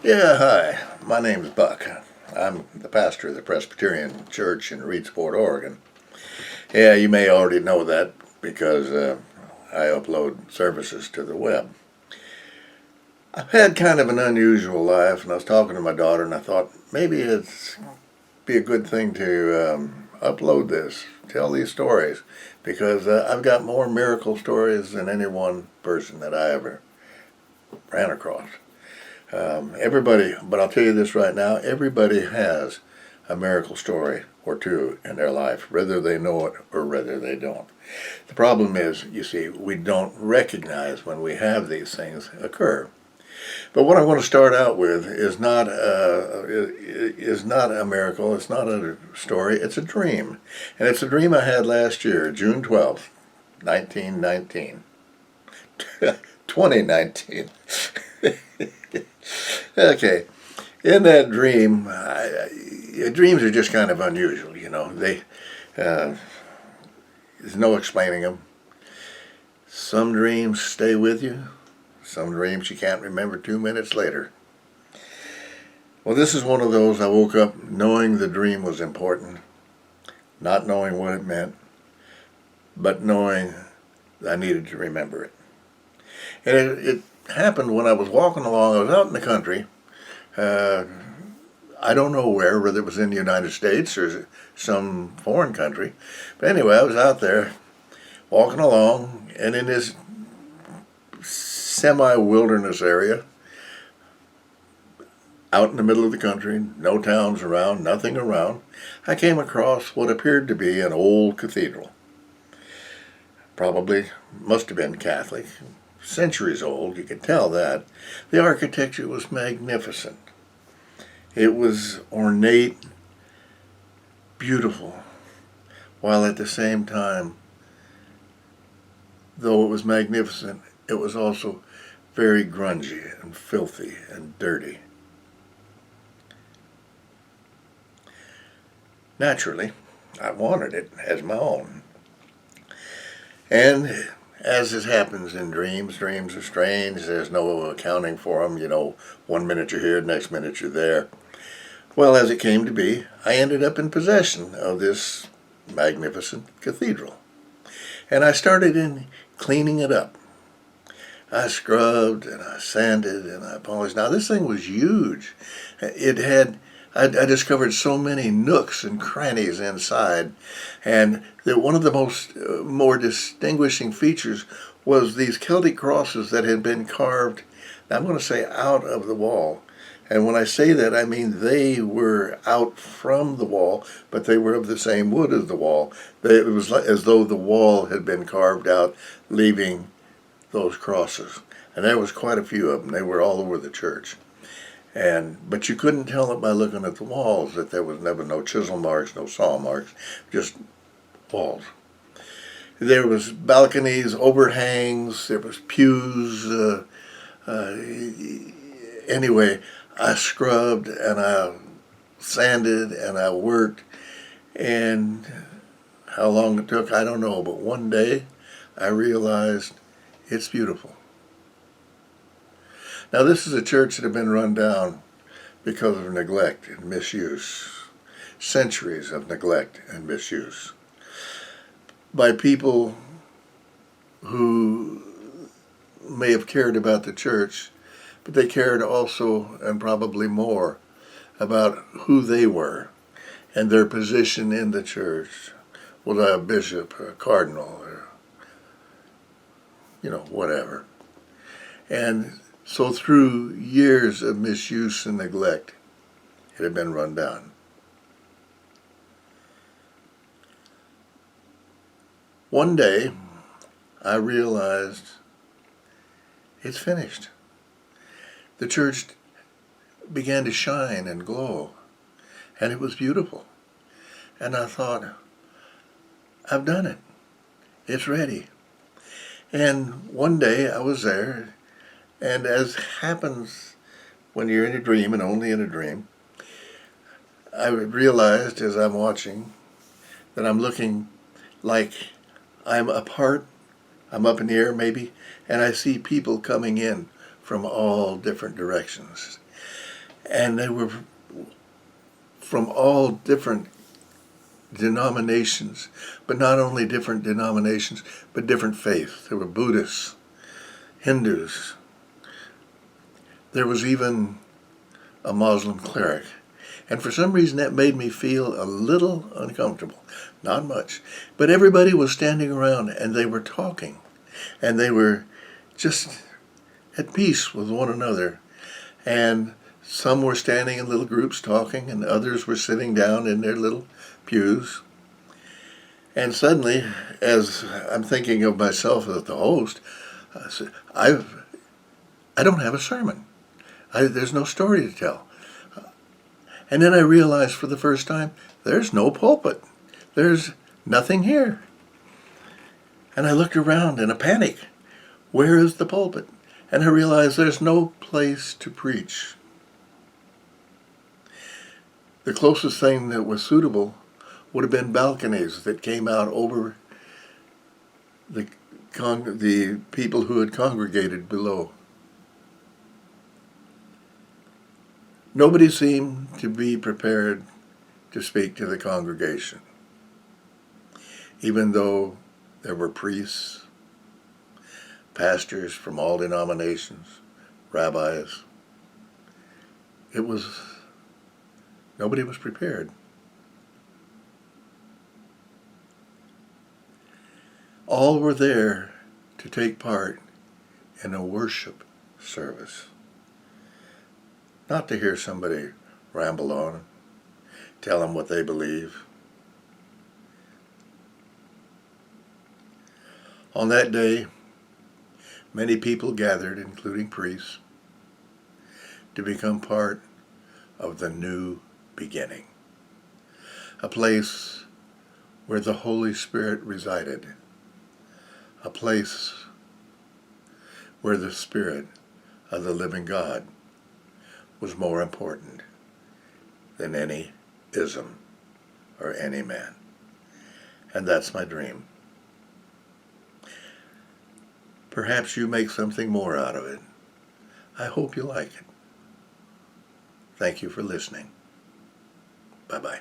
Yeah, hi. My name's Buck. I'm the pastor of the Presbyterian Church in Reedsport, Oregon. Yeah, you may already know that because I upload services to the web. I've had kind of an unusual life, and I was talking to my daughter, and I thought maybe it's be a good thing to upload this, tell these stories, because I've got more miracle stories than any one person that I ever ran across. Everybody, but I'll tell you this right now, everybody has a miracle story or two in their life, whether they know it or whether they don't. The problem is, you see, we don't recognize when we have these things occur. But what I want to start out with is not a miracle. It's not a story. It's a dream, and it's a dream I had last year, June 12th, 1919. 2019. Okay, in that dream, dreams are just kind of unusual. Uh, there's no explaining them. Some dreams stay with you. Some dreams you can't remember 2 minutes later. Well, this is one of those. I woke up knowing the dream was important, not knowing what it meant, but knowing I needed to remember it. And it happened when I was walking along. I was out in the country. Uh, I don't know whether it was in the United States or some foreign country. But anyway, I was out there walking along, and in this semi-wilderness area, out in the middle of the country, no towns around, nothing around, I came across what appeared to be an old cathedral. Probably must have been Catholic, centuries old, you could tell that. The architecture was magnificent. It was ornate, beautiful, while at the same time, though it was magnificent, it was also very grungy and filthy and dirty. Naturally, I wanted it as my own. And as it happens in dreams, dreams are strange. There's no accounting for them. 1 minute you're here, next minute you're there. Well, as it came to be, I ended up in possession of this magnificent cathedral. And I started in cleaning it up. I scrubbed and I sanded and I polished. Now, this thing was huge. I discovered so many nooks and crannies inside, and that one of the more distinguishing features was these Celtic crosses that had been carved, I'm going to say, out of the wall. And when I say that, I mean they were out from the wall, but they were of the same wood as the wall. It was as though the wall had been carved out, leaving those crosses. And there was quite a few of them. They were all over the church. But you couldn't tell it by looking at the walls that there was never no chisel marks, no saw marks, just walls. There was balconies, overhangs, there was pews. Anyway, I scrubbed and I sanded and I worked, and how long it took, I don't know, but one day I realized it's beautiful. Now, this is a church that had been run down because of neglect and misuse, centuries of neglect and misuse by people who may have cared about the church, but they cared also, and probably more, about who they were and their position in the church. Was I a bishop or a cardinal or, whatever. And so through years of misuse and neglect, it had been run down. One day, I realized it's finished. The church began to shine and glow, and it was beautiful. And I thought, I've done it. It's ready. And one day I was there, and as happens when you're in a dream and only in a dream, I realized as I'm watching that I'm looking like I'm apart, I'm up in the air maybe, and I see people coming in from all different directions. And they were from all different denominations, but not only different denominations, but different faiths. There were Buddhists, Hindus. There was even a Muslim cleric. And for some reason that made me feel a little uncomfortable. Not much. But everybody was standing around and they were talking. And they were just at peace with one another. And some were standing in little groups talking, and others were sitting down in their little pews. And suddenly, as I'm thinking of myself as the host, I said, I don't have a sermon. There's no story to tell. And then I realized for the first time, there's no pulpit. There's nothing here. And I looked around in a panic. Where is the pulpit? And I realized there's no place to preach. The closest thing that was suitable would have been balconies that came out over the people who had congregated below. Nobody seemed to be prepared to speak to the congregation, even though there were priests, pastors from all denominations, rabbis. Nobody was prepared. All were there to take part in a worship service. Not to hear somebody ramble on, tell them what they believe. On that day, many people gathered, including priests, to become part of the new beginning, a place where the Holy Spirit resided, a place where the Spirit of the living God was more important than any ism or any man. And that's my dream. Perhaps you make something more out of it. I hope you like it. Thank you for listening. Bye-bye.